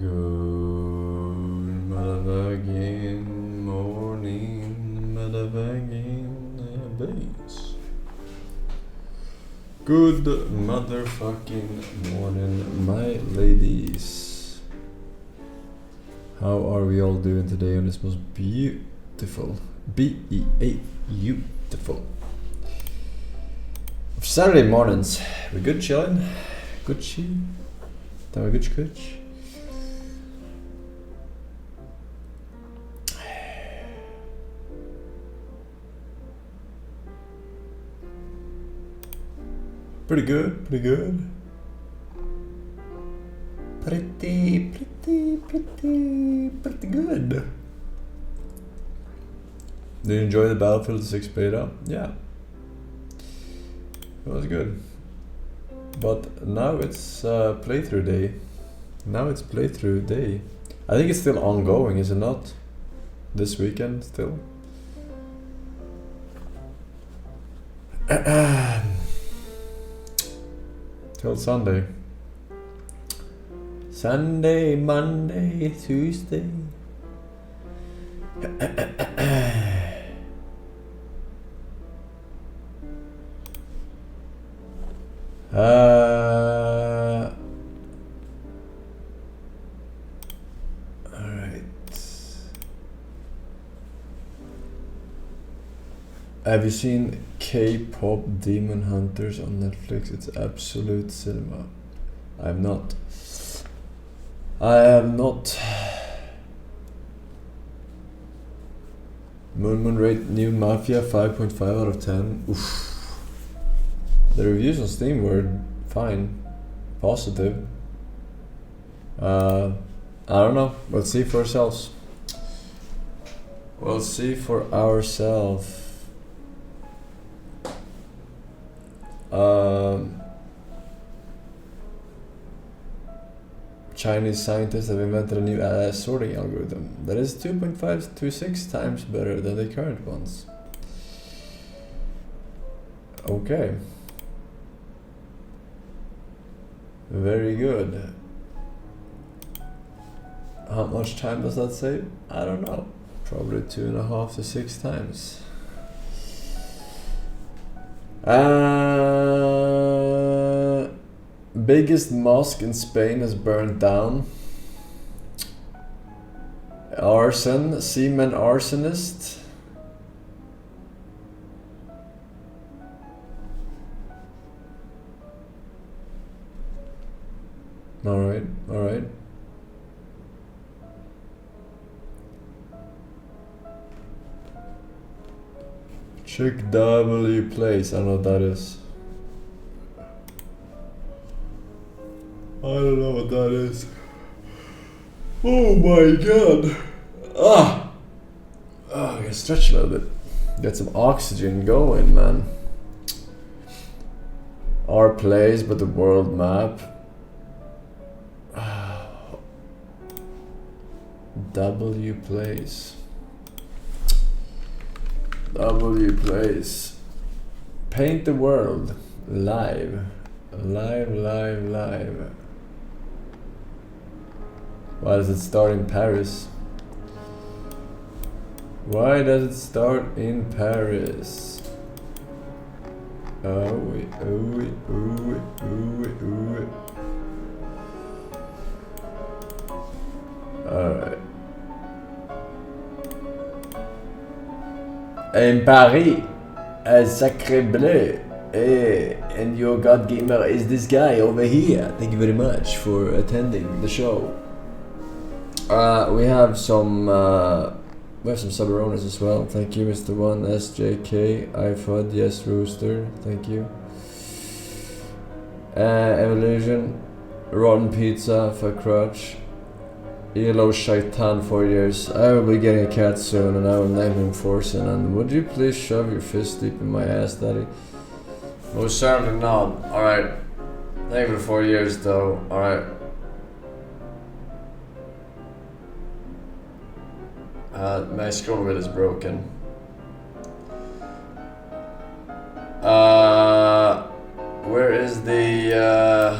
Good motherfucking morning, motherfucking bass. Good motherfucking morning, my ladies. How are we all doing today on this most beautiful, beautiful Saturday mornings? We good chilling? Good chill? That good coach? Pretty good, pretty good. Pretty good. Did you enjoy the Battlefield 6 beta? Yeah. It was good. But now it's playthrough day. I think it's still ongoing, is it not? This weekend still? Till Sunday. Sunday, Monday, Tuesday. Alright. Have you seen K-pop Demon Hunters on Netflix? It's absolute cinema. I have not. Moon rate new Mafia 5.5 out of 10. Oof. The reviews on Steam were fine, positive. I don't know. We'll see for ourselves. Chinese scientists have invented a new sorting algorithm that is 2.5 to 6 times better than the current ones. Okay. Very good. How much time does that save? I don't know. Probably 2.5 to 6 times. Biggest mosque in Spain is burned down. Arson, semen arsonist. Alright. Chick W Place, I don't know what that is. I don't know what that is. Oh my god. I gotta stretch a little bit. Get some oxygen going, man. Our place, but the world map. W Place. Paint the world. Live. Why does it start in Paris? Alright. In Paris, a sacre bleu. And your god gamer is this guy over here. Thank you very much for attending the show. We have some sub-owners as well. Thank you, Mr. One, SJK, iFud, Yes Rooster. Thank you. Evolution, Rotten Pizza for Crutch. ELO Shaitan 4 years. I will be getting a cat soon and I will name him Forsen. And would you please shove your fist deep in my ass, daddy? Most certainly not. Alright. Thank you for 4 years though. Alright. My scroll wheel is broken. Where is the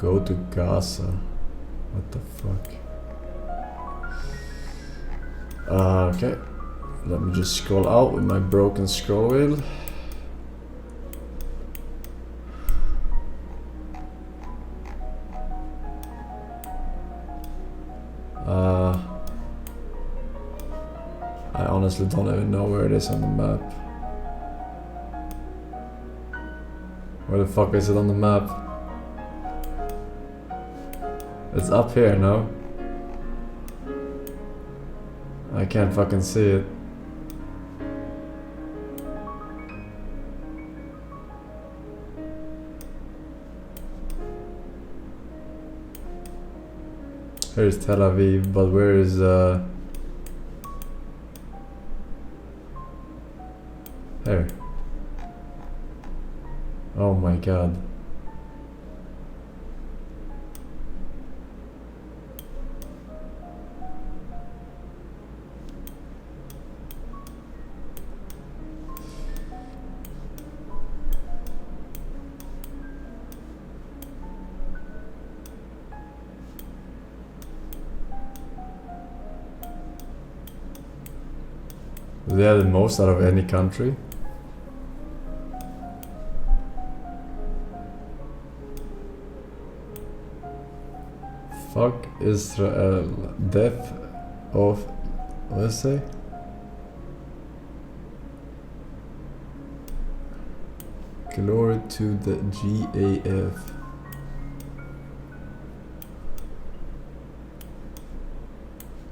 Go to Gaza. What the fuck? Okay. Let me just scroll out with my broken scroll wheel. I honestly don't even know where it is on the map. Where the fuck is it on the map? It's up here, no? I can't fucking see it. Here's Tel Aviv, but where is Here. Oh my god. They are the most out of any country. Fuck Israel. Death of... what does it say? Glory to the GAF.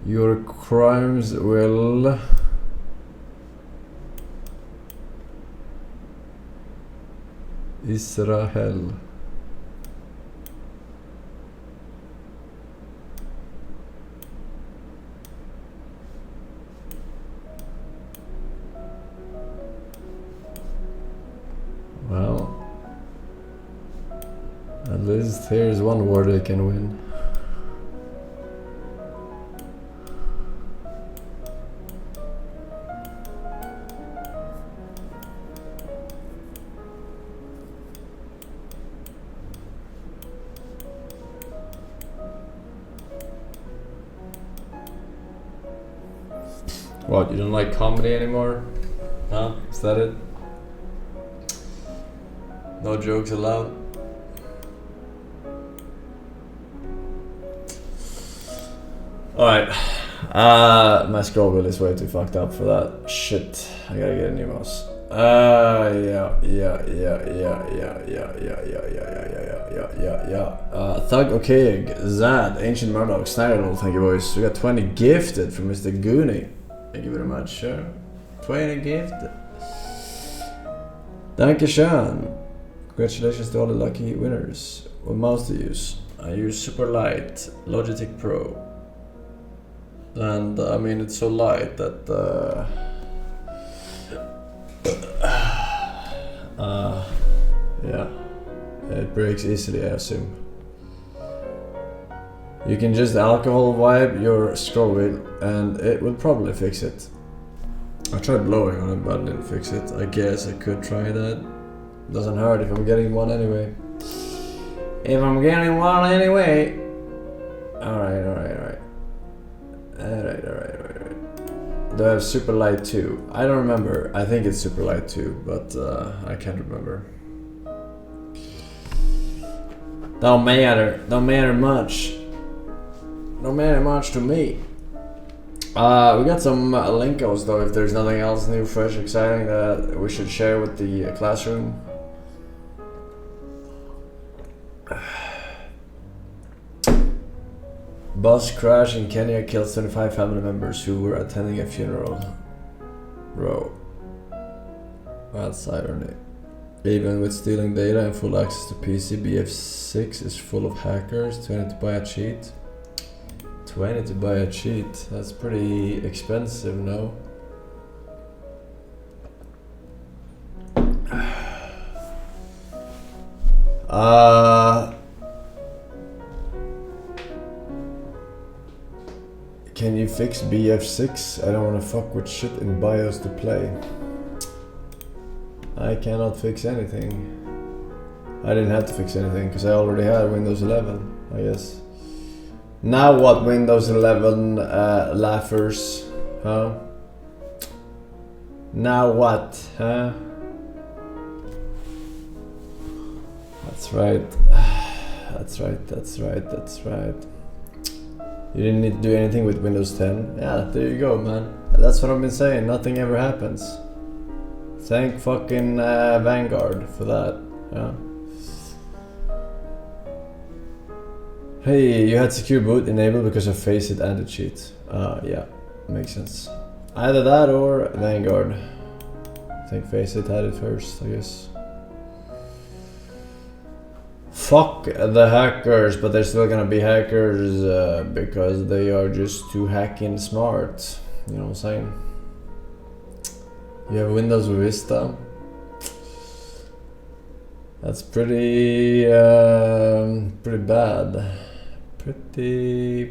Your crimes will... Israel. Well, at least here's one war they can win. What, you don't like comedy anymore? Huh? Is that it? No jokes allowed? Alright. My scroll wheel is way too fucked up for that. Shit. I gotta get a new mouse. Yeah. Thug okay, Zad, Ancient Murdoch, Snyder, thank you boys. We got 20 gifted from Mr. Goonie. Thank you very much, sure. 20 gifted. Dankeschön. Congratulations to all the lucky winners. What mouse do you use? I use Super Light Logitech Pro. And I mean, it's so light that yeah, it breaks easily, I assume. You can just alcohol wipe your scroll wheel and it will probably fix it. I tried blowing on it but it didn't fix it. I guess I could try that. Doesn't hurt if I'm getting one anyway. Alright. Do I have Super Light 2? I don't remember. I think it's Super Light 2, but I can't remember. Don't matter much. Don't matter much to me. We got some Linkos though, if there's nothing else new, fresh, exciting that we should share with the classroom. Bus crash in Kenya kills 25 family members who were attending a funeral. Bro. That's irony. Even with stealing data and full access to PC, BF6 is full of hackers. 20 to buy a cheat. 20 to buy a cheat. That's pretty expensive, no? Can you fix BF6? I don't wanna fuck with shit in BIOS to play. I cannot fix anything. I didn't have to fix anything because I already had Windows 11, I guess. Now what, Windows 11 laughers, huh? Now what, huh? That's right. That's right, that's right, that's right. You didn't need to do anything with Windows 10. Yeah, there you go, man. That's what I've been saying, nothing ever happens. Thank fucking Vanguard for that, yeah. Hey, you had secure boot enabled because of Faceit anti-cheat. Yeah, makes sense. Either that or Vanguard. I think Faceit had it first, I guess. Fuck the hackers, but they're still gonna be hackers because they are just too hacking smart. You know what I'm saying? You have Windows Vista. That's pretty bad. Pretty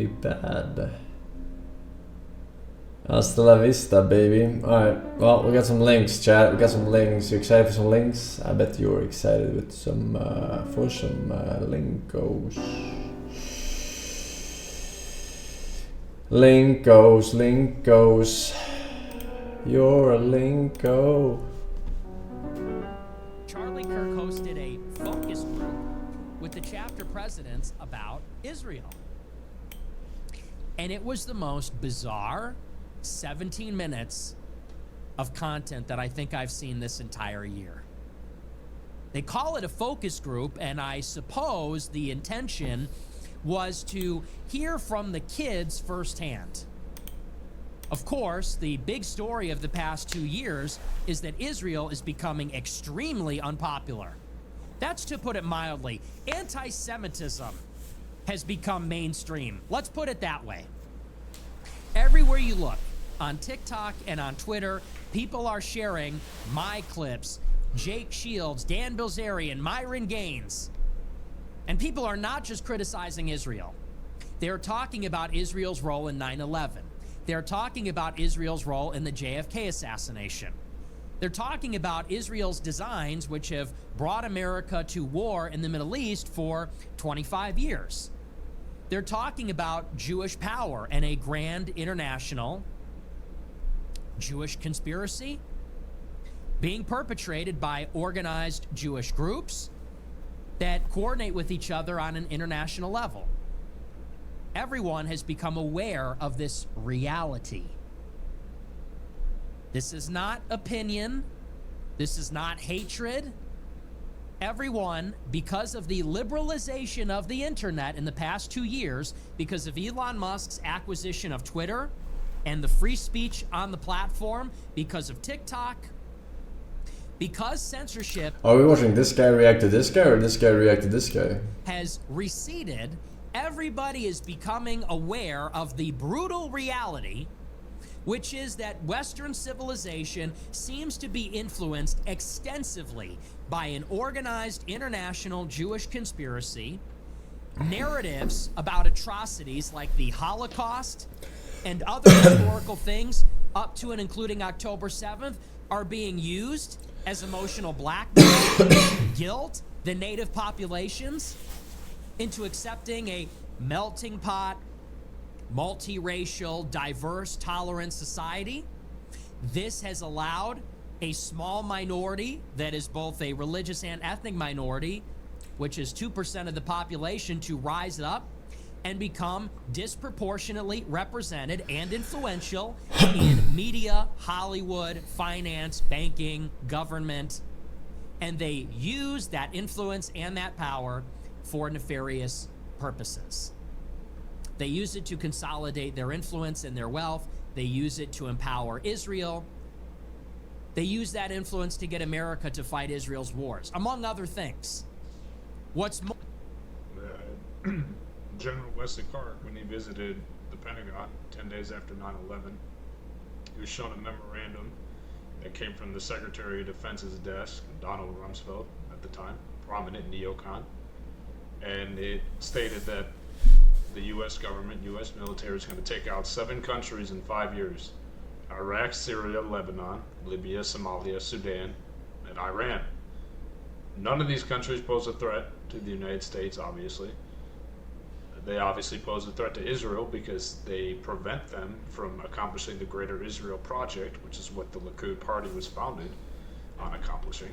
bad. Hasta la vista, baby. Alright, well, we got some links, chat. We got some links. You excited for some links? I bet you're excited with some linkos. Linkos. You're a linko. Charlie Kirk hosted a focus group with the chapter presidents about Israel. And it was the most bizarre 17 minutes of content that I think I've seen this entire year. They call it a focus group, and I suppose the intention was to hear from the kids firsthand. Of course, the big story of the past 2 years is that Israel is becoming extremely unpopular. That's to put it mildly. Anti-Semitism has become mainstream. Let's put it that way. Everywhere you look, on TikTok and on Twitter, people are sharing my clips, Jake Shields, Dan Bilzerian, Myron Gaines. And people are not just criticizing Israel. They're talking about Israel's role in 9/11. They're talking about Israel's role in the JFK assassination. They're talking about Israel's designs, which have brought America to war in the Middle East for 25 years. They're talking about Jewish power and a grand international Jewish conspiracy being perpetrated by organized Jewish groups that coordinate with each other on an international level. Everyone has become aware of this reality. This is not opinion. This is not hatred. Everyone, because of the liberalization of the internet in the past 2 years, because of Elon Musk's acquisition of Twitter and the free speech on the platform, because of TikTok, because censorship... Are we watching this guy react to this guy or this guy react to this guy? ...has receded, everybody is becoming aware of the brutal reality, which is that Western civilization seems to be influenced extensively by an organized international Jewish conspiracy, narratives about atrocities like the Holocaust and other historical things up to and including October 7th are being used as emotional blackmail to guilt the native populations into accepting a melting pot, multiracial, diverse, tolerant society. This has allowed a small minority that is both a religious and ethnic minority, which is 2% of the population, to rise up and become disproportionately represented and influential in media, Hollywood, finance, banking, government. And they use that influence and that power for nefarious purposes. They use it to consolidate their influence and their wealth. They use it to empower Israel. They use that influence to get America to fight Israel's wars, among other things. What's more... General Wesley Clark, when he visited the Pentagon 10 days after 9/11, he was shown a memorandum that came from the Secretary of Defense's desk, Donald Rumsfeld at the time, prominent neocon, and it stated that the U.S. government, U.S. military is going to take out 7 countries in 5 years: Iraq, Syria, Lebanon, Libya, Somalia, Sudan, and Iran. None of these countries pose a threat to the United States, obviously. They obviously pose a threat to Israel because they prevent them from accomplishing the Greater Israel Project, which is what the Likud party was founded on accomplishing.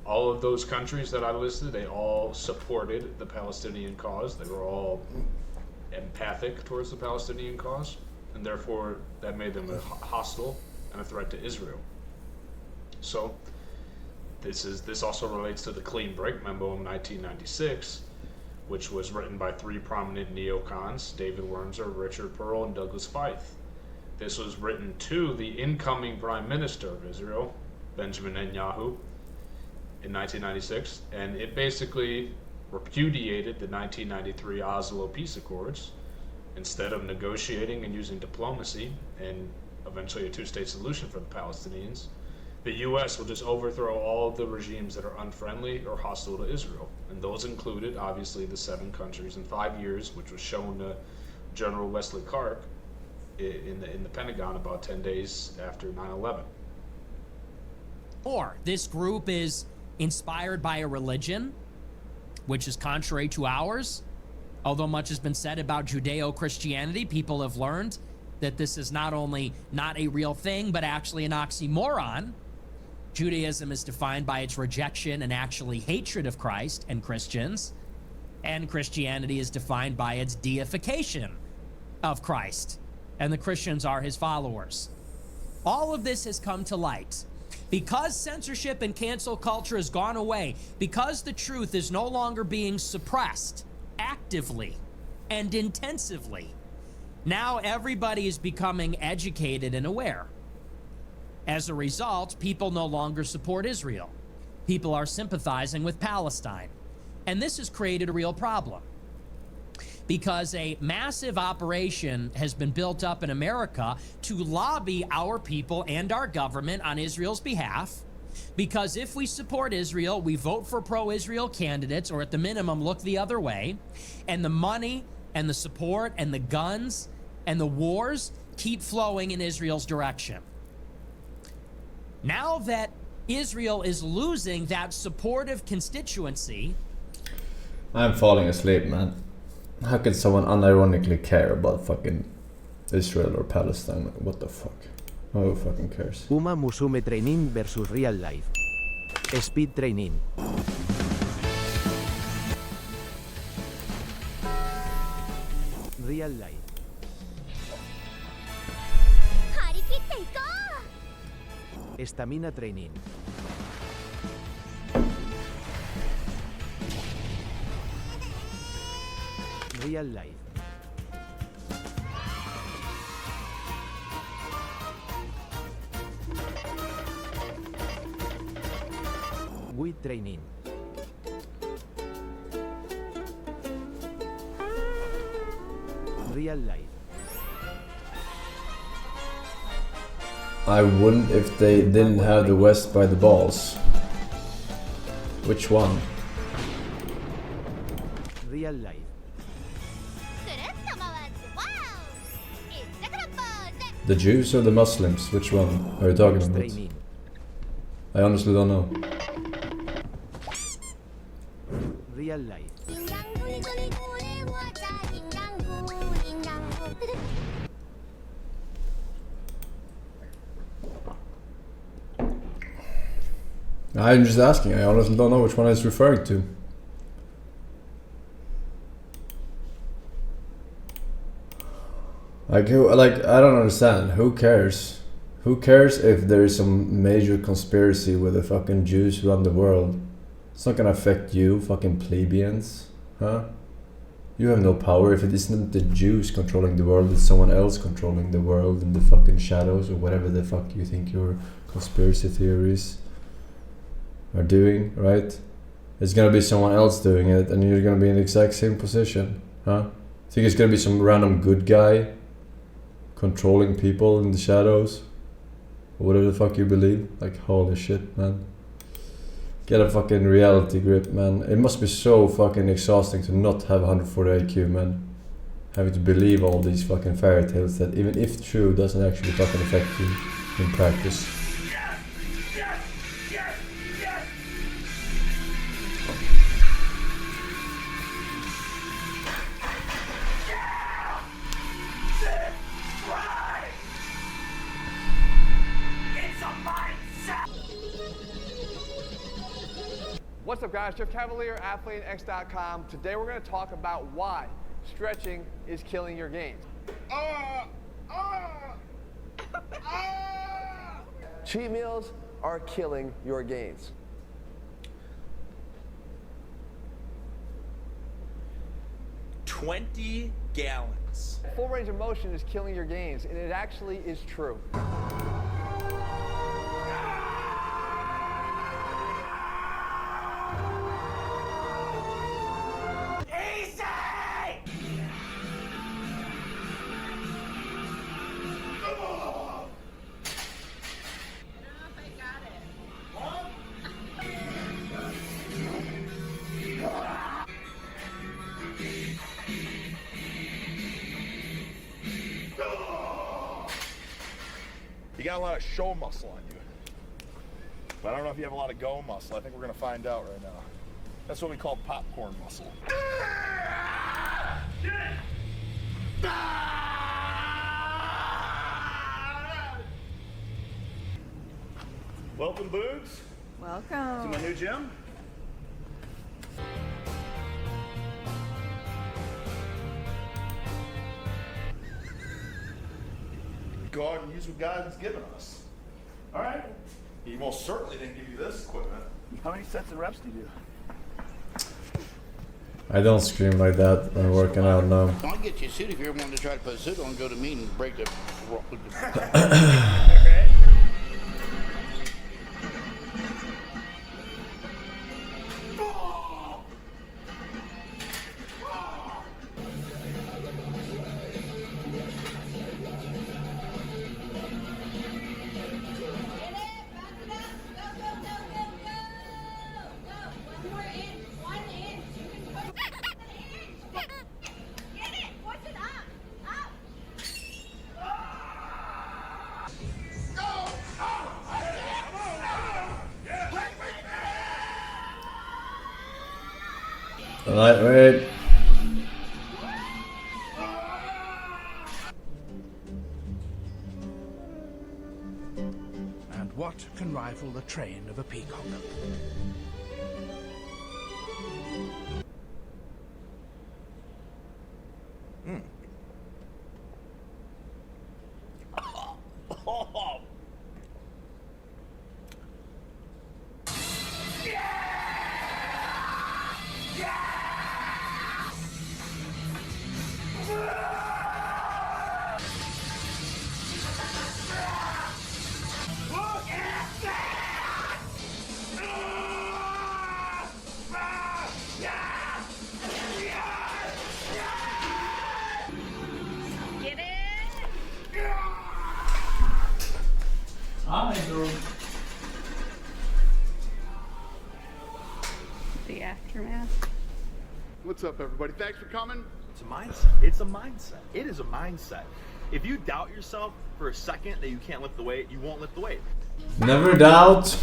All of those countries that I listed, they all supported the Palestinian cause. They were all empathic towards the Palestinian cause, and therefore that made them hostile and a threat to Israel. So this also relates to the Clean Break Memo in 1996, which was written by three prominent neocons, David Wurmser, Richard Pearl, and Douglas Feith. This was written to the incoming Prime Minister of Israel, Benjamin Netanyahu, in 1996, and it basically repudiated the 1993 Oslo Peace Accords. Instead of negotiating and using diplomacy and eventually a two-state solution for the Palestinians, the U.S. will just overthrow all of the regimes that are unfriendly or hostile to Israel. And those included, obviously, the 7 countries in 5 years, which was shown to General Wesley Clark in the Pentagon about 10 days after 9/11. Or this group is inspired by a religion which is contrary to ours. Although much has been said about Judeo-Christianity, people have learned that this is not only not a real thing, but actually an oxymoron. Judaism is defined by its rejection and actually hatred of Christ and Christians, and Christianity is defined by its deification of Christ, and the Christians are his followers. All of this has come to light. Because censorship and cancel culture has gone away, because the truth is no longer being suppressed actively and intensively, now everybody is becoming educated and aware. As a result, people no longer support Israel. People are sympathizing with Palestine. And this has created a real problem, because a massive operation has been built up in America to lobby our people and our government on Israel's behalf. Because if we support Israel, we vote for pro-Israel candidates, or at the minimum look the other way, and the money and the support and the guns and the wars keep flowing in Israel's direction. Now that Israel is losing that supportive constituency... I'm falling asleep, man. How could someone unironically care about fucking Israel or Palestine? What the fuck? Who fucking cares? Uma Musume Training versus Real Life. Speed Training. Real Life. Stamina Training. Real Life. With Training. Real Life. I wouldn't if they didn't have the West by the balls. Which one? Real Life. The Jews or the Muslims? Which one are you talking about? Training. I honestly don't know. Real Life. I'm just asking. I honestly don't know which one he's referring to. Like I don't understand. Who cares? Who cares if there is some major conspiracy where the fucking Jews run the world? It's not gonna affect you, fucking plebeians, huh? You have no power. If it isn't the Jews controlling the world, it's someone else controlling the world in the fucking shadows or whatever the fuck you think your conspiracy theories are doing, right? It's gonna be someone else doing it, and you're gonna be in the exact same position, huh? Think it's gonna be some random good guy controlling people in the shadows, or whatever the fuck you believe? Like, holy shit, man. Get a fucking reality grip, man. It must be so fucking exhausting to not have 140 IQ, man. Having to believe all these fucking fairy tales that, even if true, doesn't actually fucking affect you in practice. What's up, guys? Jeff Cavalier, AthleteX.com. Today we're going to talk about why stretching is killing your gains. Cheat meals are killing your gains. $20 gallons. Full range of motion is killing your gains, and it actually is true. You got a lot of show muscle on you. But I don't know if you have a lot of go muscle. I think we're gonna find out right now. That's what we call popcorn muscle. Welcome, Boogs. Welcome. To my new gym. Go out and use what God's given us. All right? He most certainly didn't give you this equipment. How many sets and reps do you do? I don't scream like that when working out now. I'll get you a suit if you ever want to try to put a suit on and go to me and break the... Lightweight. And what can rival the train of a peacock? The aftermath. What's up, everybody? Thanks for coming. It's a mindset. It's a mindset. It is a mindset. If you doubt yourself for a second that you can't lift the weight, you won't lift the weight. Never doubt.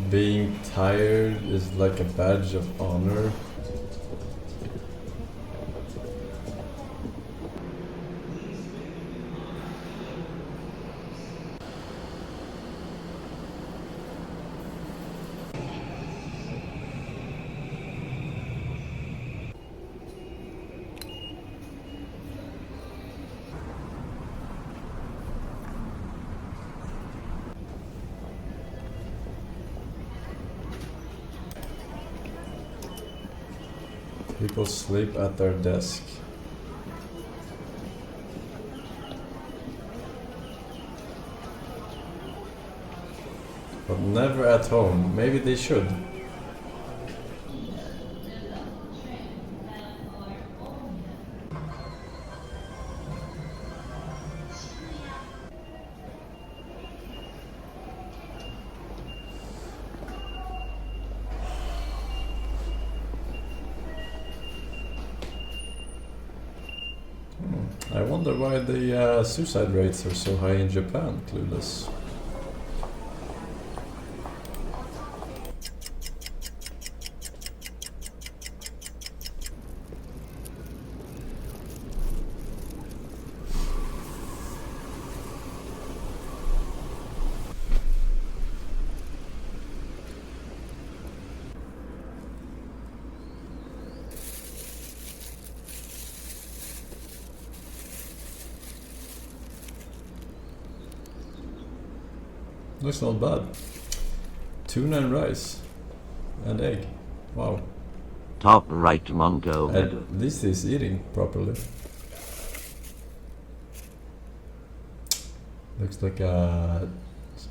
Being tired is like a badge of honor. people sleep at their desk. But never at home. Maybe they should. I wonder why the suicide rates are so high in Japan, clueless. Looks not bad. Tuna and rice. And egg. Wow. Top right Mongo. At least he's eating properly. Looks like a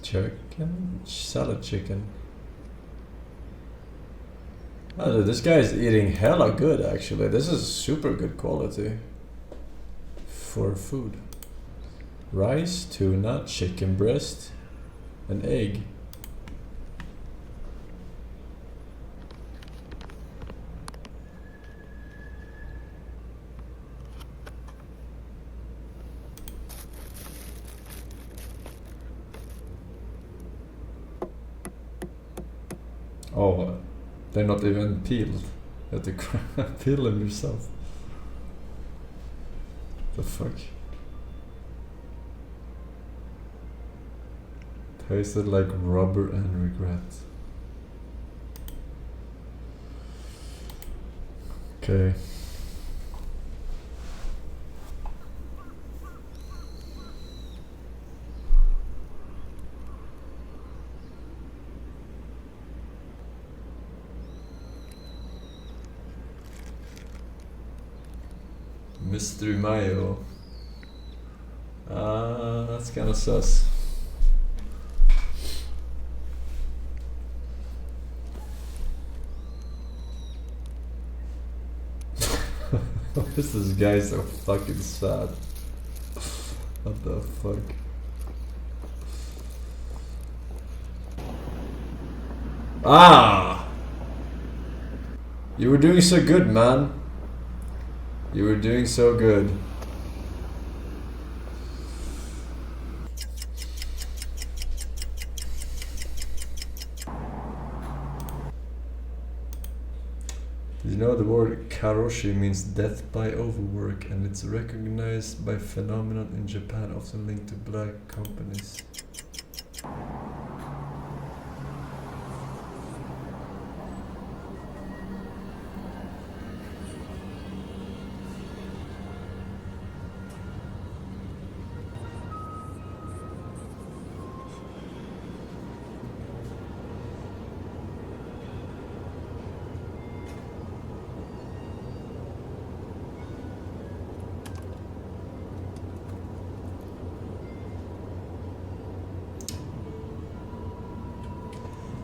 chicken? Salad chicken. Oh, this guy is eating hella good actually. This is super good quality for food. Rice, tuna, chicken breast, an egg. Oh, they're not even peeled. You have to peel them yourself. The fuck? Tasted like rubber and regret. Okay. Mystery Mayo. That's kinda sus. Why is this guy so fucking sad? What the fuck? Ah! You were doing so good, man. You were doing so good. Did you know the word karoshi means death by overwork, and it's recognized by phenomenon in Japan often linked to black companies.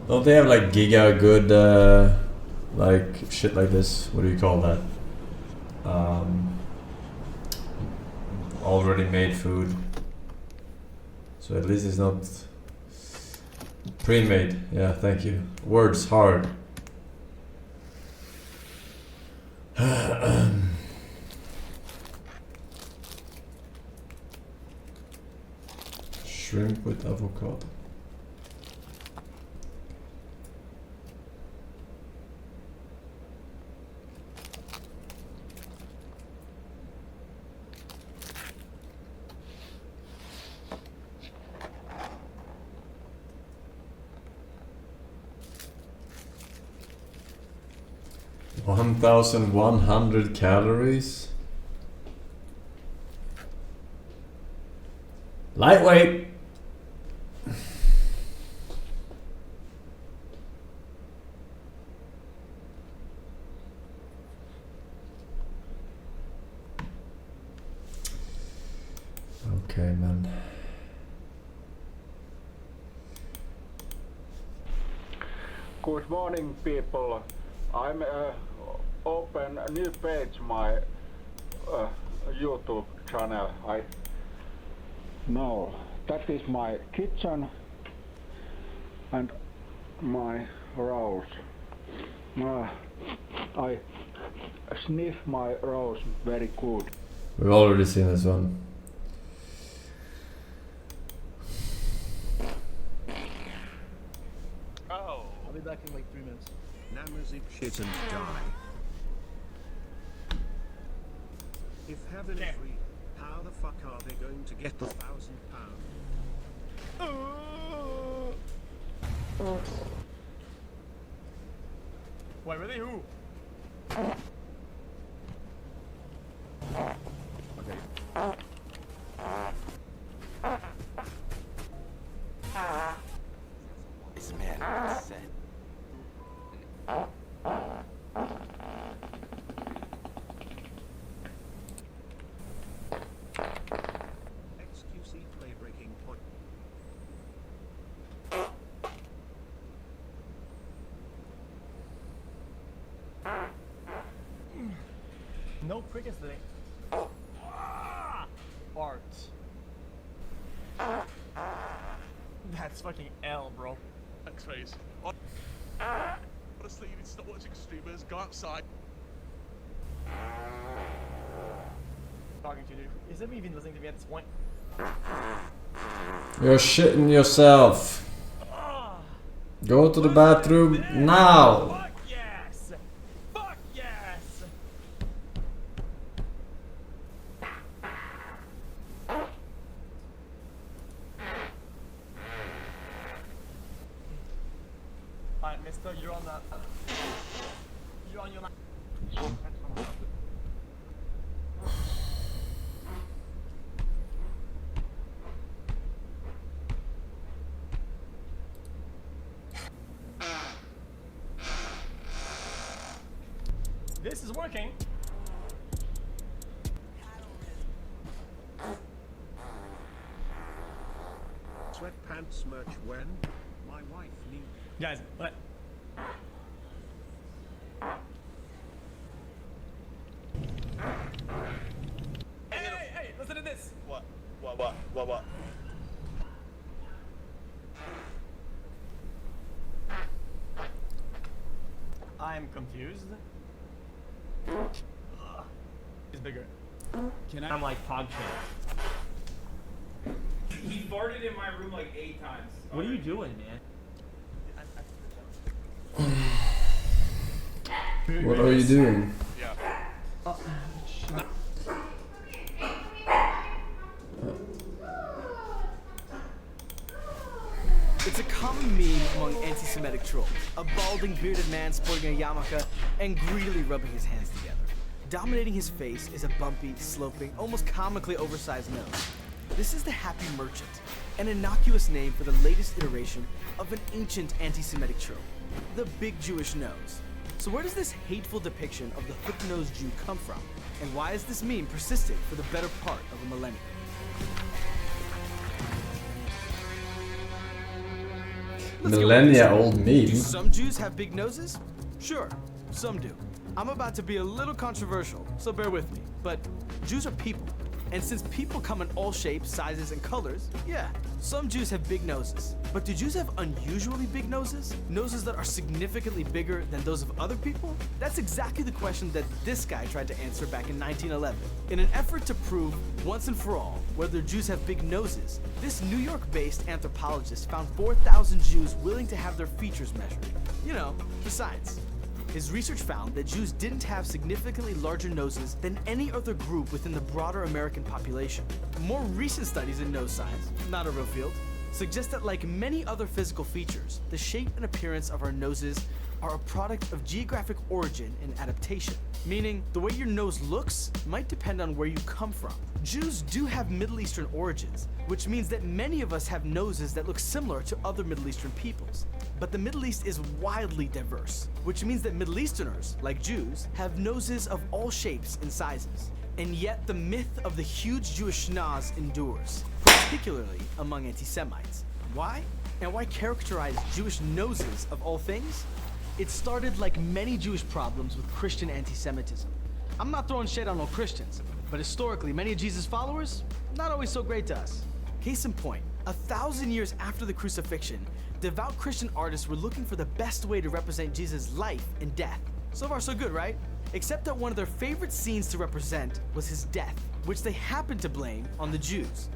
Don't they have like giga good like shit like this? What do you call that? Already made food. So at least it's not pre-made. Yeah, thank you. Words hard. Shrimp with avocado. $1,100 calories. Lightweight. Okay, man. Good morning, people. I'm open a new page my YouTube channel. That is my kitchen and my rose. I sniff my rose very good. We've already seen this one. Oh. I'll be back in like 3 minutes. Namas eat shit and die. If heaven is real, how the fuck are they going to get the £1,000? Wait, really? Who? Okay. This man said. XQC play breaking point. No crickets today. Farts. That's fucking L, bro. Thanks, face. Honestly, you need to stop watching streamers. Go outside. Talking to you, dude. Is it even listening to me at this point? You're shitting yourself. Go to the bathroom now. Fuck yes! Fuck yes! Alright, mister, you're on that. You're on your line. This is working. Sweatpants merch when? My wife needs. Guys, what? Hey, listen to this. What? I'm confused. It's bigger. I'm like pog chain. He farted in my room like 8 times. What are you doing, man? What are you doing? Yeah. It's a common meme among anti-Semitic trolls. A balding, bearded man sporting a yarmulke and greedily rubbing his hands together. Dominating his face is a bumpy, sloping, almost comically oversized nose. This is the Happy Merchant, an innocuous name for the latest iteration of an ancient anti-Semitic trope, the big Jewish nose. So where does this hateful depiction of the hook-nosed Jew come from? And why is this meme persisting for the better part of a millennium? Millennia old meme. Do some Jews have big noses? Sure, some do. I'm about to be a little controversial, so bear with me. But Jews are people. And since people come in all shapes, sizes, and colors, yeah, some Jews have big noses. But do Jews have unusually big noses? Noses that are significantly bigger than those of other people? That's exactly the question that this guy tried to answer back in 1911. In an effort to prove, once and for all, whether Jews have big noses, this New York-based anthropologist found 4,000 Jews willing to have their features measured. You know, the science. His research found that Jews didn't have significantly larger noses than any other group within the broader American population. More recent studies in nose science, not a real field, suggest that like many other physical features, the shape and appearance of our noses are a product of geographic origin and adaptation, meaning the way your nose looks might depend on where you come from. Jews do have Middle Eastern origins, which means that many of us have noses that look similar to other Middle Eastern peoples. But the Middle East is wildly diverse, which means that Middle Easterners, like Jews, have noses of all shapes and sizes. And yet the myth of the huge Jewish schnoz endures, particularly among anti-Semites. Why? And why characterize Jewish noses of all things? It started like many Jewish problems with Christian anti-Semitism. I'm not throwing shade on all Christians, but historically, many of Jesus' followers, not always so great to us. Case in point, 1,000 years after the crucifixion, devout Christian artists were looking for the best way to represent Jesus' life and death. So far, so good, right? Except that one of their favorite scenes to represent was his death, which they happened to blame on the Jews.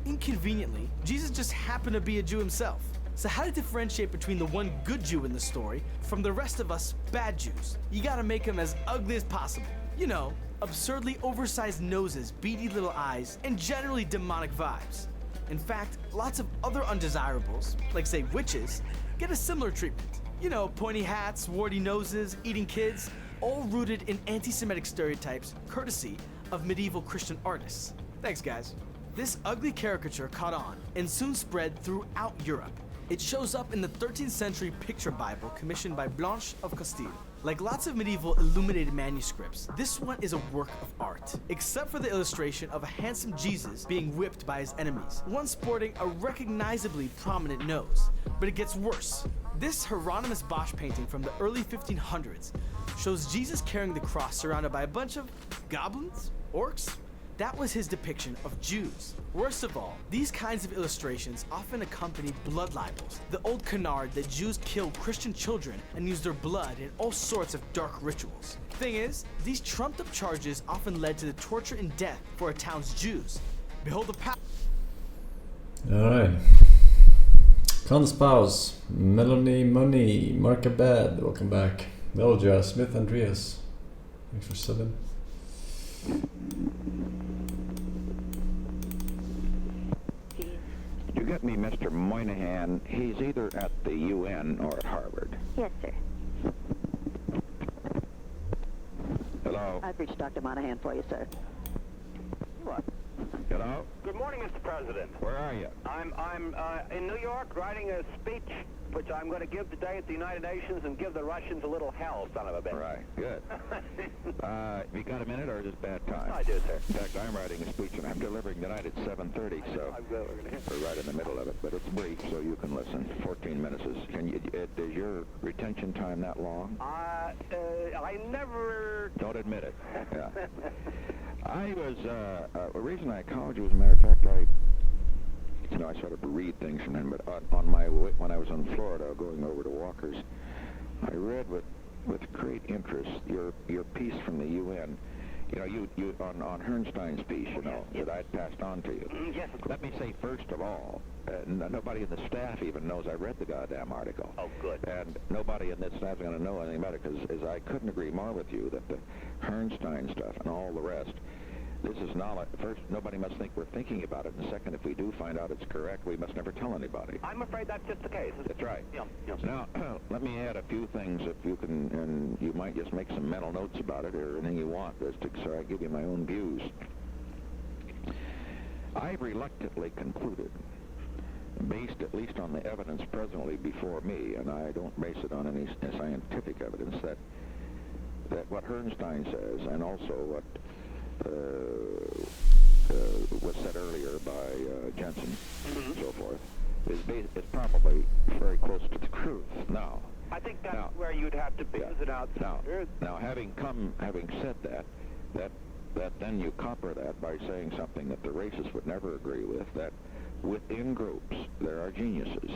Inconveniently, Jesus just happened to be a Jew himself. So how to differentiate between the one good Jew in the story from the rest of us bad Jews? You gotta make him as ugly as possible. You know, absurdly oversized noses, beady little eyes, and generally demonic vibes. In fact, lots of other undesirables, like say witches, get a similar treatment. You know, pointy hats, warty noses, eating kids, all rooted in anti-Semitic stereotypes courtesy of medieval Christian artists. Thanks, guys. This ugly caricature caught on and soon spread throughout Europe. It shows up in the 13th century picture Bible commissioned by Blanche of Castile. Like lots of medieval illuminated manuscripts, this one is a work of art, except for the illustration of a handsome Jesus being whipped by his enemies, one sporting a recognizably prominent nose. But it gets worse. This Hieronymus Bosch painting from the early 1500s shows Jesus carrying the cross surrounded by a bunch of goblins? Orcs? That was his depiction of Jews. Worst of all, these kinds of illustrations often accompanied blood libels, the old canard that Jews killed Christian children and used their blood in all sorts of dark rituals. Thing is, these trumped up charges often led to the torture and death for a town's Jews. Behold the power. Alright. Conspouse, Melanie Money, Mark Abad, welcome back. Melja, Smith Andreas, thanks for subbing. You get me Mr. Moynihan. He's either at the UN or at Harvard. Yes, sir. Hello? I've reached Dr. Monahan for you, sir. What? Hello? Good morning, Mr. President. Where are you? I'm in New York writing a speech which I'm going to give today at the United Nations and give the Russians a little hell, son of a bitch. Right, good. You got a minute or is it bad time? I do, sir. In fact, I'm writing a speech and I'm delivering tonight at 7:30, so we're right in the middle of it. But it's brief, so you can listen. 14 minutes is. Is your retention time that long? I never. Don't admit it. Yeah. I was. The reason I called you, as a matter of fact, I sort of read things from him, but on my way, when I was in Florida going over to Walker's, I read with great interest your piece from the UN. You know, you on Herrnstein's piece, that I'd passed on to you. Yes. Let me say first of all, nobody in the staff even knows I read the goddamn article. Oh, good. And nobody in this staff is going to know anything about it, because I couldn't agree more with you that the Herrnstein stuff and all the rest. This is knowledge. First, nobody must think we're thinking about it. And second, if we do find out it's correct, we must never tell anybody. I'm afraid that's just the case. That's right. Yeah. Now, let me add a few things, if you can, and you might just make some mental notes about it or anything you want, so I give you my own views. I've reluctantly concluded, based at least on the evidence presently before me, and I don't base it on any scientific evidence, that what Herrnstein says, and also what was said earlier by Jensen and so forth, is probably very close to the truth. Now, I think that's where you'd have to base it out. Now, having said that then you copper that by saying something that the racists would never agree with, that within groups there are geniuses.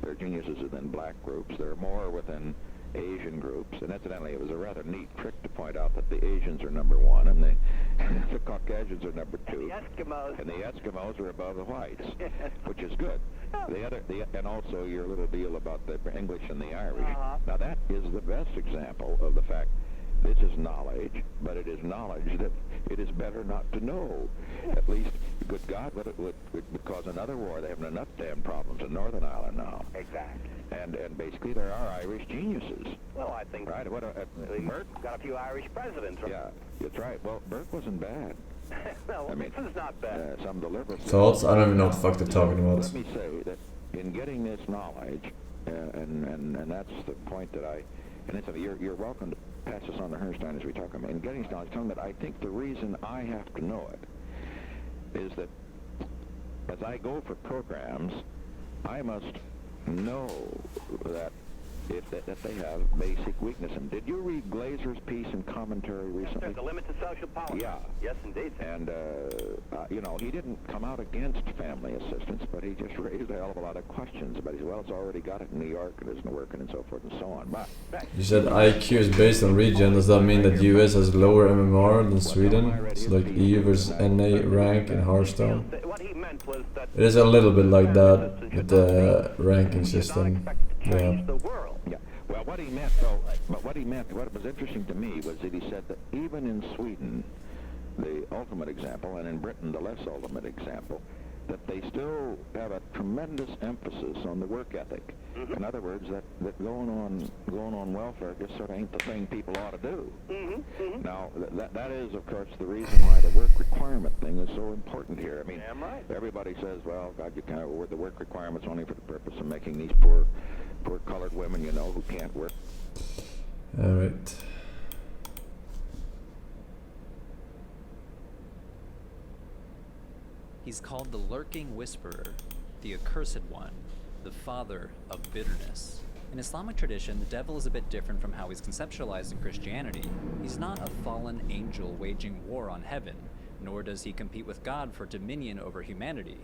There are geniuses within black groups. There are more within Asian groups, and incidentally, it was a rather neat trick to point out that the Asians are number one and the Caucasians are number two, and the Eskimos are above the whites, which is good. And also your little deal about the English and the Irish. Now that is the best example of the fact this is knowledge, but it is knowledge that it is better not to know. At least, good God, it would cause another war. They have enough damn problems in Northern Ireland now. Exactly. And basically there are Irish geniuses. Well, I think right. Burke got a few Irish presidents. Right? Yeah, that's right. Well, Burke wasn't bad. No, I mean, this is not bad. Some deliberate thoughts? I don't even know what the fuck they're talking about. Let me say that in getting this knowledge, and that's the point that and it's, you're welcome pass this on to Herrnstein as we talk about it. In getting knowledge, telling that I think the reason I have to know it is that as I go for programs, I must know that that they have basic weakness. And did you read Glazer's piece in commentary recently? There's a limit to social power. Yeah. Yes, indeed. And, you know, he didn't come out against family assistance, but he just raised a hell of a lot of questions about it. Well, it's already got it in New York, it isn't working, and so forth and so on. But You said IQ is based on region. Does that mean that US has lower MMR than Sweden? So like EU versus NA rank in Hearthstone? It is a little bit like that with the ranking system. Yeah. Yeah. Well, what he meant, though, what was interesting to me was that he said that even in Sweden, the ultimate example, and in Britain, the less ultimate example, that they still have a tremendous emphasis on the work ethic. In other words, that going on welfare just sort of ain't the thing people ought to do. Now, that is, of course, the reason why the work requirement thing is so important here. I mean, everybody says, well, God, you can't the work requirement's only for the purpose of making these poor colored women, you know, who can't work. All right. He's called the lurking whisperer, the accursed one, the father of bitterness. In Islamic tradition, the devil is a bit different from how he's conceptualized in Christianity. He's not a fallen angel waging war on heaven, nor does he compete with God for dominion over humanity.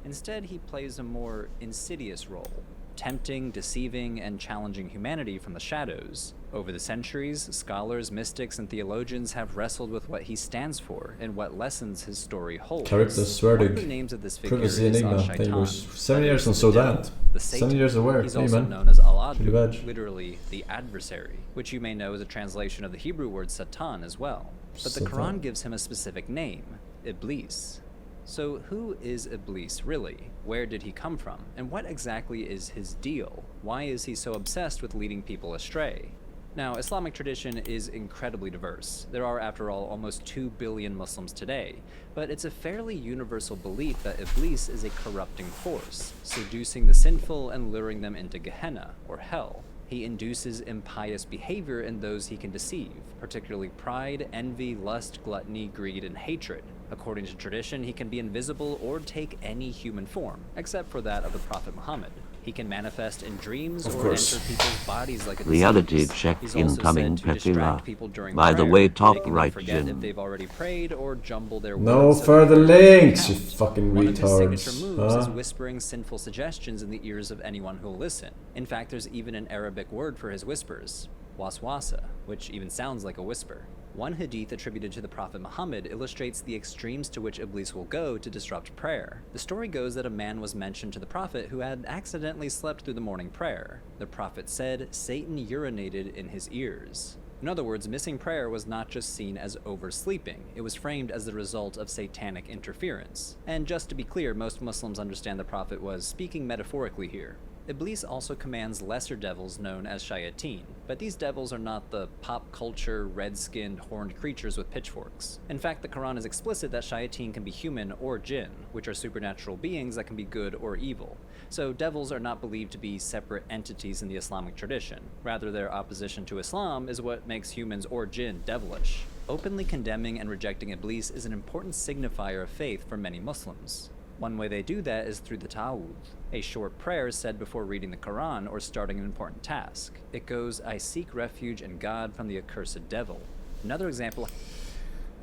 Instead, he plays a more insidious role, tempting, deceiving, and challenging humanity from the shadows. Over the centuries, scholars, mystics, and theologians have wrestled with what he stands for and what lessons his story holds. Characters One of the names of this figure is Enigma. I think it was 7 years on Sudan. 7 years of work. He's hey, also man. known as Al-Adu, literally the adversary, which you may know is a translation of the Hebrew word Satan as well. But the Quran gives him a specific name, Iblis. So who is Iblis really? Where did he come from? And what exactly is his deal? Why is he so obsessed with leading people astray? Now, Islamic tradition is incredibly diverse. There are, after all, almost 2 billion Muslims today, but it's a fairly universal belief that Iblis is a corrupting force, seducing the sinful and luring them into Gehenna, or hell. He induces impious behavior in those he can deceive, particularly pride, envy, lust, gluttony, greed, and hatred. According to tradition, he can be invisible or take any human form, except for that of the Prophet Muhammad. He can manifest in dreams or enter people's bodies like a Reality disease. check He's also incoming, said to distract Petila. people during By the prayer, way, top making them right, forget if Jim. they've already prayed or jumble their No words so further that they don't links, you count. fucking One of his signature retards. moves is Huh? whispering sinful suggestions in the ears of anyone who'll listen. In fact, there's even an Arabic word for his whispers, waswasa, which even sounds like a whisper. One hadith attributed to the Prophet Muhammad illustrates the extremes to which Iblis will go to disrupt prayer. The story goes that a man was mentioned to the Prophet who had accidentally slept through the morning prayer. The Prophet said Satan urinated in his ears. In other words, missing prayer was not just seen as oversleeping, it was framed as the result of satanic interference. And just to be clear, most Muslims understand the Prophet was speaking metaphorically here. Iblis also commands lesser devils known as shayateen, but these devils are not the pop culture, red-skinned, horned creatures with pitchforks. In fact, the Quran is explicit that shayateen can be human or jinn, which are supernatural beings that can be good or evil. So devils are not believed to be separate entities in the Islamic tradition. Rather, their opposition to Islam is what makes humans or jinn devilish. Openly condemning and rejecting Iblis is an important signifier of faith for many Muslims. One way they do that is through the ta'awudh, a short prayer said before reading the Quran or starting an important task. It goes, I seek refuge in God from the accursed devil. Another example...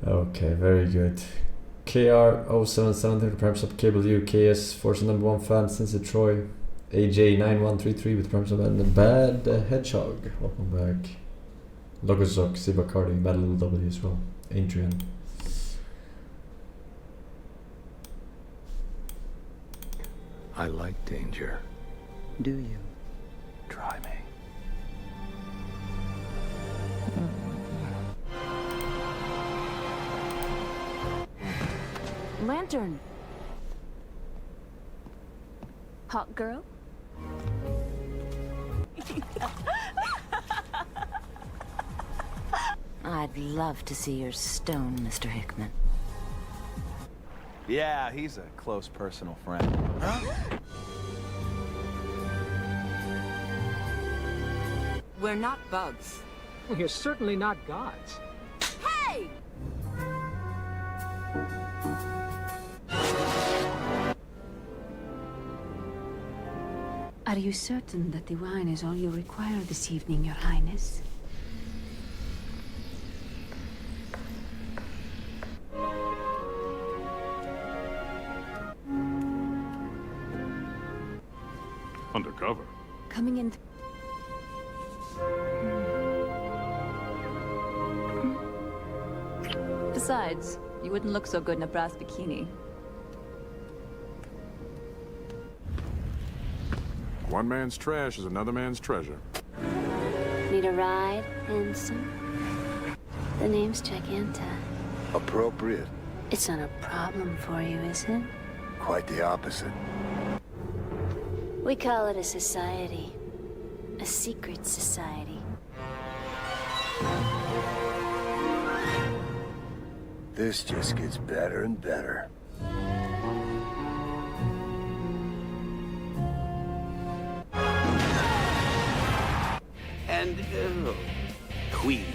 Okay, very good. KR0770 perhaps up cable UKS Forsen #1 fan since Troy. AJ9133 with perhaps and the bad hedgehog. Welcome back. Logosok, Sibacardi, Battle W as well. Adrian. I like danger. Do you? Try me. Lantern. Hot girl? I'd love to see your stone, Mr. Hickman. Yeah, he's a close personal friend. Huh? We're not bugs. You're certainly not gods. Hey! Are you certain that the wine is all you require this evening, Your Highness? Undercover. Coming in. Besides, you wouldn't look so good in a brass bikini. One man's trash is another man's treasure. Need a ride, handsome? The name's Giganta. Appropriate. It's not a problem for you, is it? Quite the opposite. We call it a society. A secret society. This just gets better and better. And, Queen.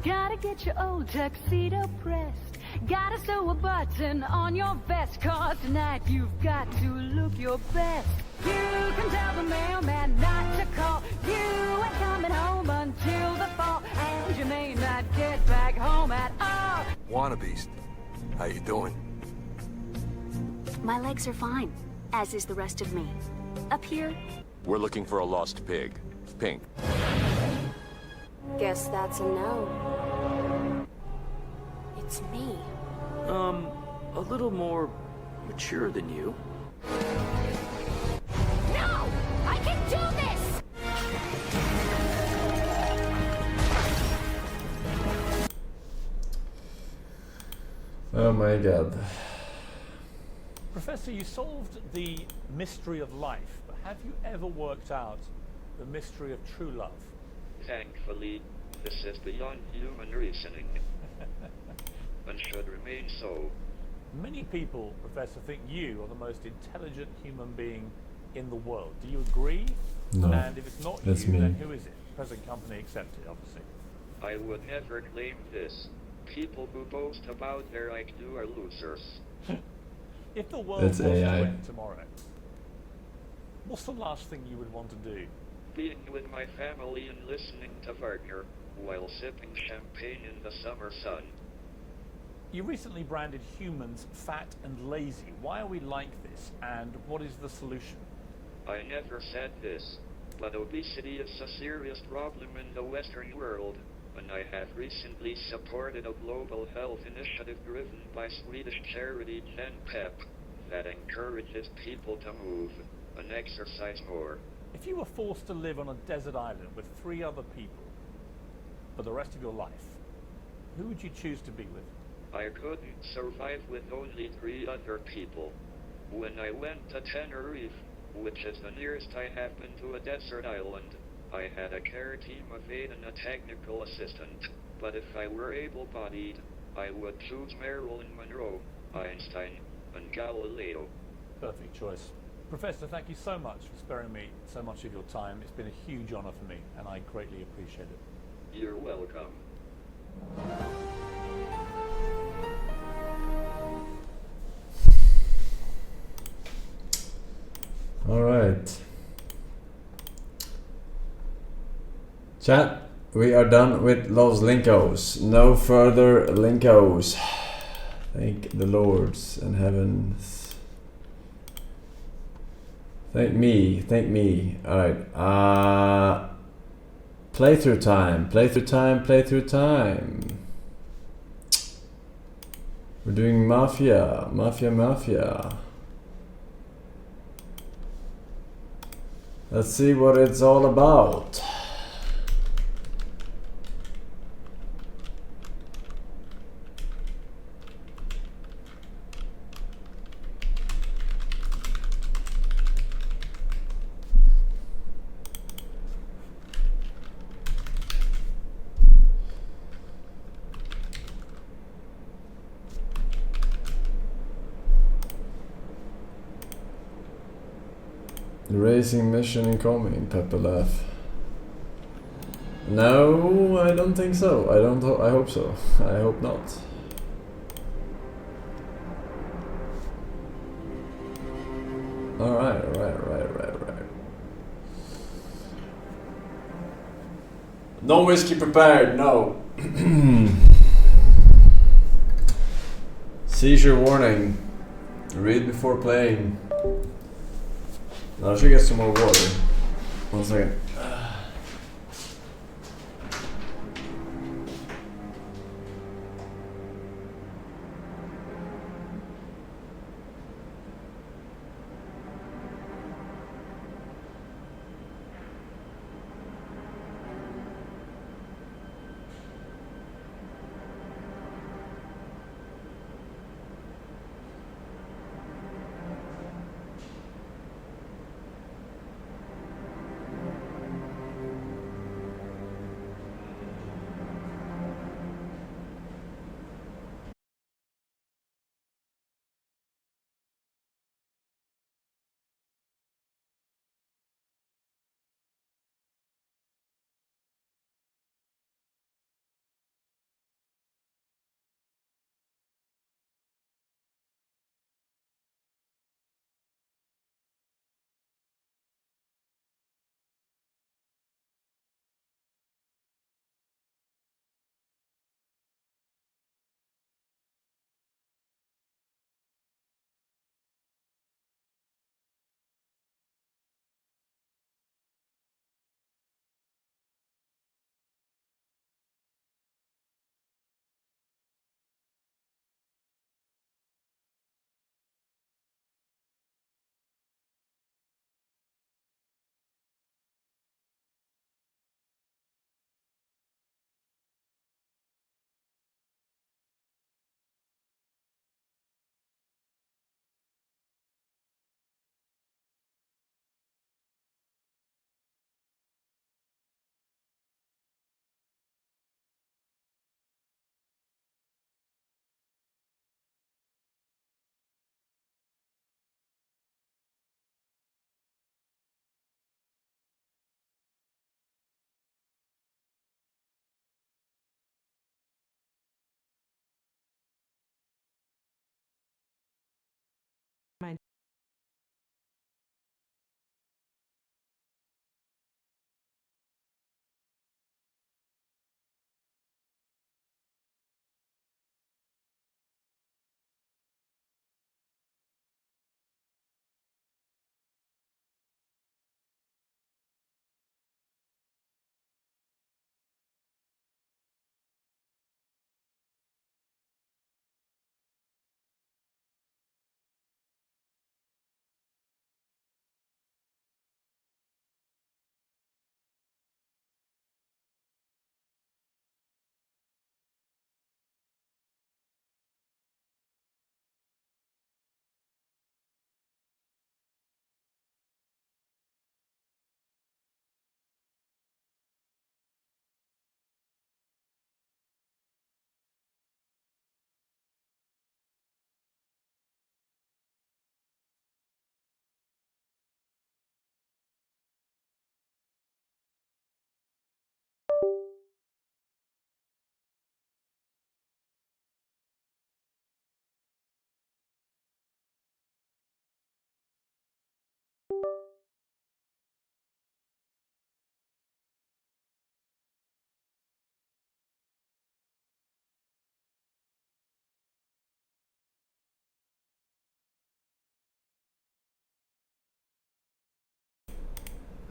Gotta get your old tuxedo pressed. Gotta sew a button on your vest. Cause tonight you've got to look your best. You can tell the mailman not to call. You ain't coming home until the fall. And you may not get back home at all. Wannabeast. How you doing? My legs are fine, as is the rest of me. Up here, We're looking for a lost pig. Pink. guess that's a no. It's me. A little more mature than you. No! I can do this! Oh my god. Professor, you solved the mystery of life, but have you ever worked out the mystery of true love? Thankfully, this is beyond human reasoning. And should remain so. Many people, Professor, think you are the most intelligent human being in the world. Do you agree? No, And if it's not that's you, me. then who is it? Present company accepted, obviously. I would never claim this. People who boast about their IQ are losers. If the world That's was to AI. end tomorrow, what's the last thing you would want to do? Being with my family and listening to Wagner while sipping champagne in the summer sun. You recently branded humans fat and lazy. Why are we like this, and what is the solution? I never said this, but obesity is a serious problem in the Western world, and I have recently supported a global health initiative driven by Swedish charity GenPep that encourages people to move and exercise more. If you were forced to live on a desert island with 3 other people for the rest of your life, who would you choose to be with? I couldn't survive with only 3 other people. When I went to Tenerife, which is the nearest I have been to a desert island, I had a care team of 8 and a technical assistant. But if I were able-bodied, I would choose Marilyn Monroe, Einstein, and Galileo. Perfect choice. Professor, thank you so much for sparing me so much of your time. It's been a huge honor for me, and I greatly appreciate it. You're welcome. All right. Chat, we are done with Los Linkos. No further Linkos. Thank the lords and heavens. Thank me, thank me. Alright, playthrough time, playthrough time, playthrough time. We're doing Mafia, Mafia. Let's see what it's all about. Racing mission incoming, Pepper laugh. No, I don't think so. I hope so. I hope not. Alright. No whiskey prepared, no. Seizure warning. Read before playing. Now I should get some more water. 1 second.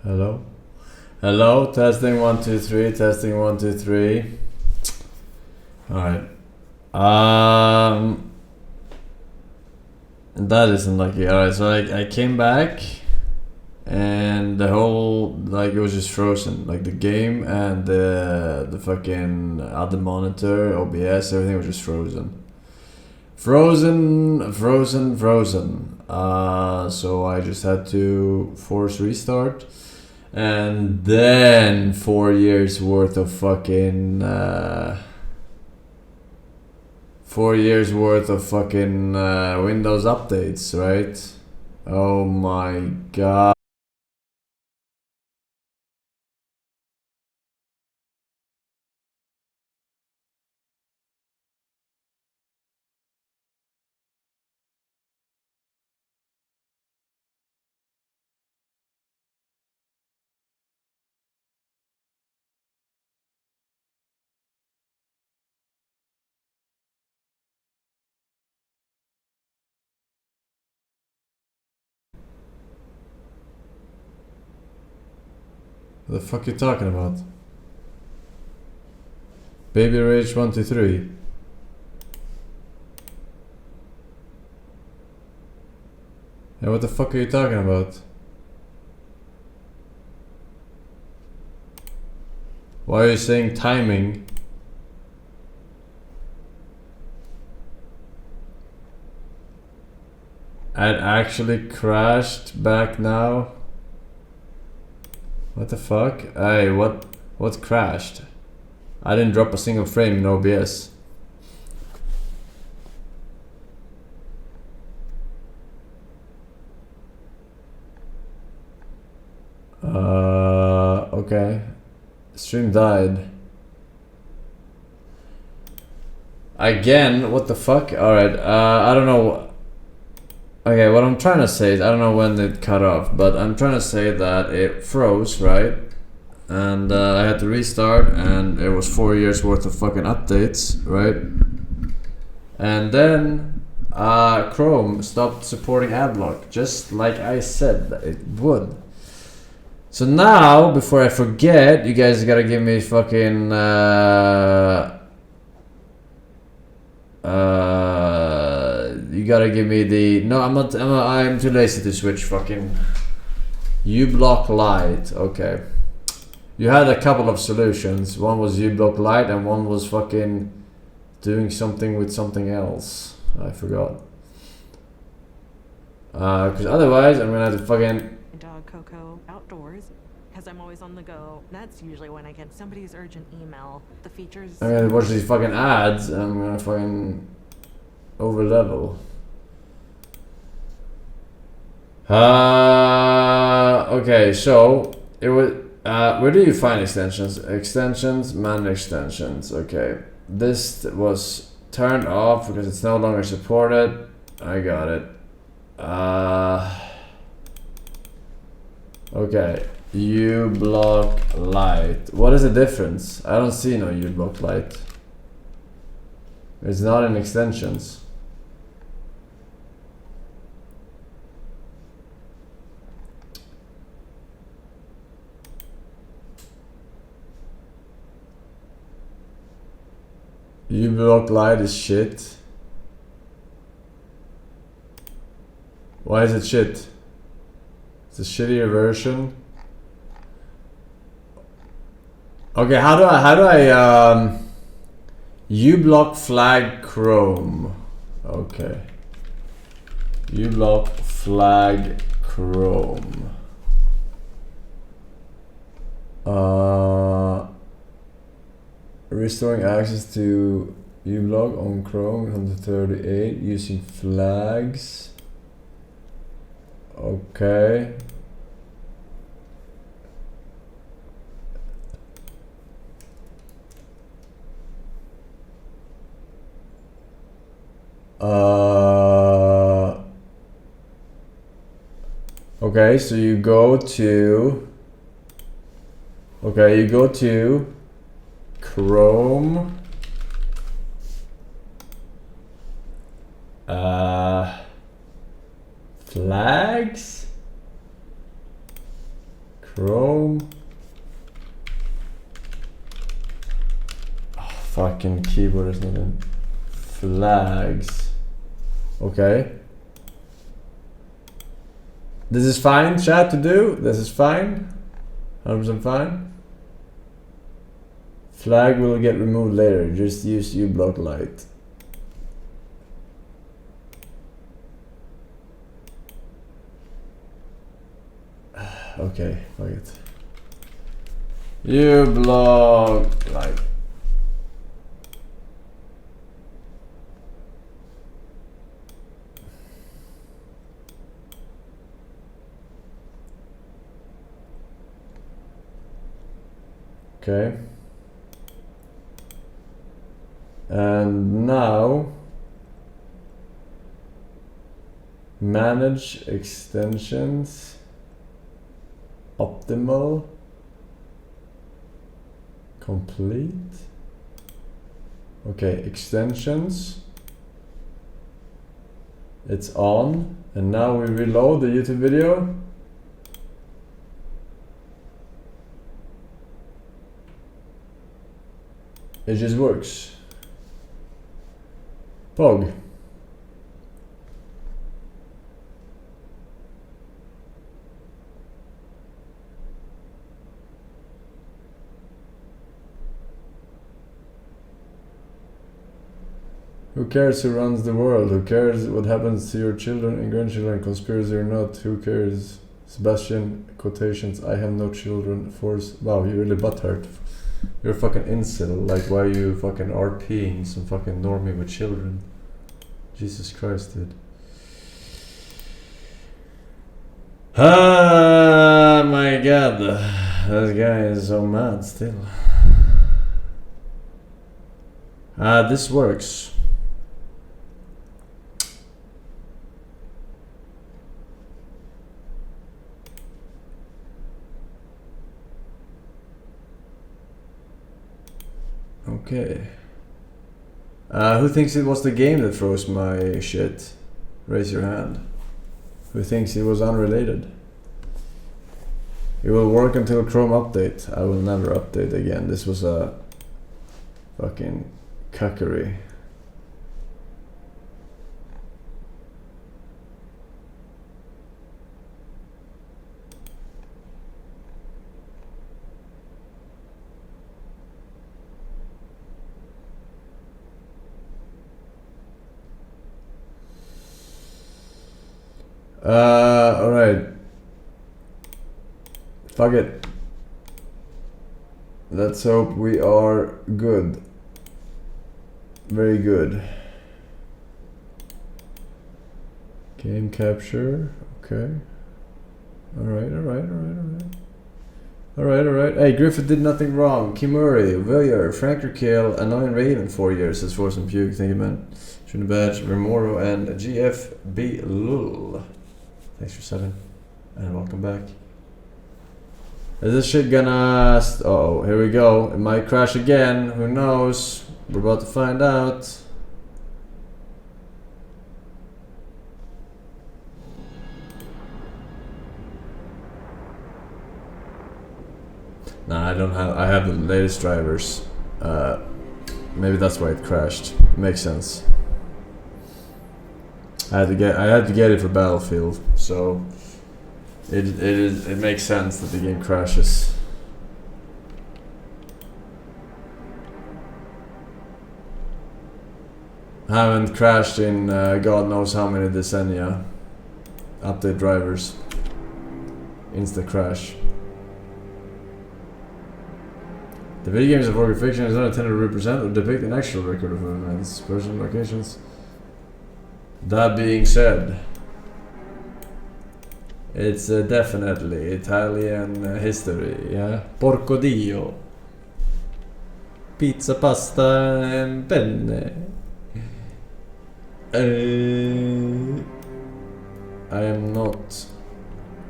Hello? Hello? Testing 1 2 3. Testing 1 2 3. Alright. That isn't lucky. Alright, so I came back and the whole, like, it was just frozen. Like the game and the fucking other monitor, OBS, everything was just frozen. Frozen. So I just had to force restart. And then 4 years worth of fucking 4 years worth of fucking Windows updates, right? Oh my god. What the fuck you talking about? Baby Rage 123. Hey, what the fuck are you talking about? Why are you saying timing? It actually crashed back now. What the fuck? Hey, what crashed? I didn't drop a single frame in OBS. Okay. Stream died. Again, what the fuck? Alright, I don't know. Okay, what I'm trying to say is, I don't know when it cut off, but I'm trying to say that it froze, right? And I had to restart, and it was 4 years worth of fucking updates, right? And then Chrome stopped supporting adblock, just like I said that it would. So now, before I forget, you guys gotta give me fucking you gotta give me the... No, I'm too lazy to switch fucking... uBlock Lite, okay. You had a couple of solutions. One was uBlock Lite and one was fucking doing something with something else. I forgot. Because otherwise I'm gonna have to fucking... Dog Coco outdoors, because I'm always on the go. That's usually when I get somebody's urgent email. The features... I'm gonna watch these fucking ads and I'm gonna fucking over level. Okay, so it was... where do you find extensions? Extensions, manage extensions. Okay, this was turned off because it's no longer supported. I got it. Okay, uBlock Lite. What is the difference? I don't see no uBlock Lite. It's not in extensions. uBlock Lite is shit. Why is it shit? It's a shittier version. Okay, how do I uBlock flag Chrome. Okay. uBlock flag Chrome. Restoring access to uBlock on Chrome 138 using flags. Okay. Okay, so you go to... Okay, you go to Chrome. Flags. Chrome. Oh, fucking keyboard is not in. Flags. Okay. This is fine, chat, to do. This is fine. 100% fine. Flag will get removed later. Just use uBlock Lite. Okay, fuck it. uBlock Lite. Okay. And now manage extensions. Optimal. Complete. Okay, extensions. It's on. And now we reload the YouTube video. It just works. Pog. Who cares who runs the world? Who cares what happens to your children and grandchildren? Conspiracy or not? Who cares? Sebastian, quotations, I have no children. Force. Wow, you really butthurt. You're a fucking incel. Like, why are you fucking RPing some fucking normie with children? Jesus Christ, dude. Ah, my god. This guy is so mad still. This works. Okay. Who thinks it was the game that froze my shit? Raise your hand. Who thinks it was unrelated? It will work until Chrome update. I will never update again. This was a fucking cuckery. Alright. Fuck it. Let's hope we are good. Very good. Game capture. Okay. Alright. Hey, Griffith did nothing wrong. Kimuri, Villier, Frank Raquel, Annoying Raven, 4 years, says Forsen Puke. Thank you, man. Shooting Badge, Remoro, and GFB Lul. Thanks for 7. And welcome back. Is this shit gonna... oh, here we go. It might crash again. Who knows? We're about to find out. Nah, I don't have... I have the latest drivers. Maybe that's why it crashed. Makes sense. I had to get it for Battlefield, so it makes sense that the game crashes. Haven't crashed in God knows how many decennia. Update drivers. Insta crash. The video games of horror fiction is not intended to represent or depict an actual record of events, personal locations. That being said, it's definitely Italian history, yeah? Porco Dio. Pizza, pasta, and penne. I am not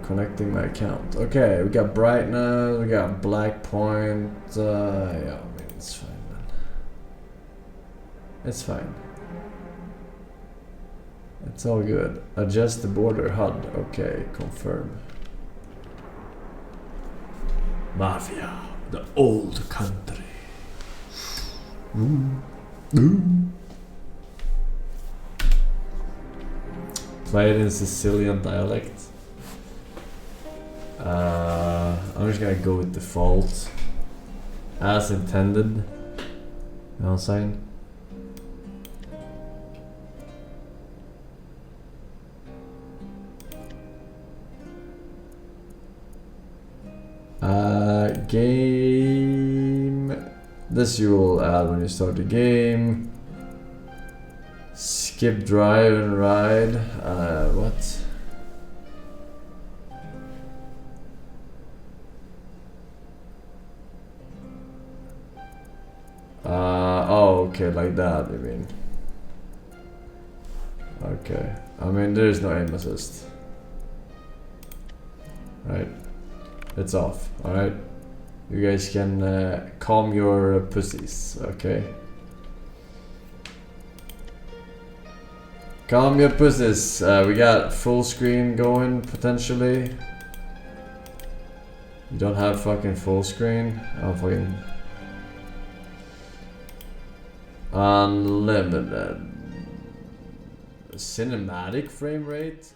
connecting my account. Okay, we got brightness, we got black point. Yeah, I mean, it's fine, man. It's fine. It's all good. Adjust the border HUD. Okay, confirm. Mafia, the old country. Play it in Sicilian dialect. I'm just gonna go with default. As intended. You know what I'm saying? Game. This you will add when you start the game. Skip drive and ride. What? Oh, okay, like that, you mean. Okay. I mean, there is no aim assist. Right. It's off, alright? You guys can calm your pussies, okay? Calm your pussies. We got full screen going, potentially. You don't have fucking full screen? Oh, fucking... Unlimited. Cinematic frame rate?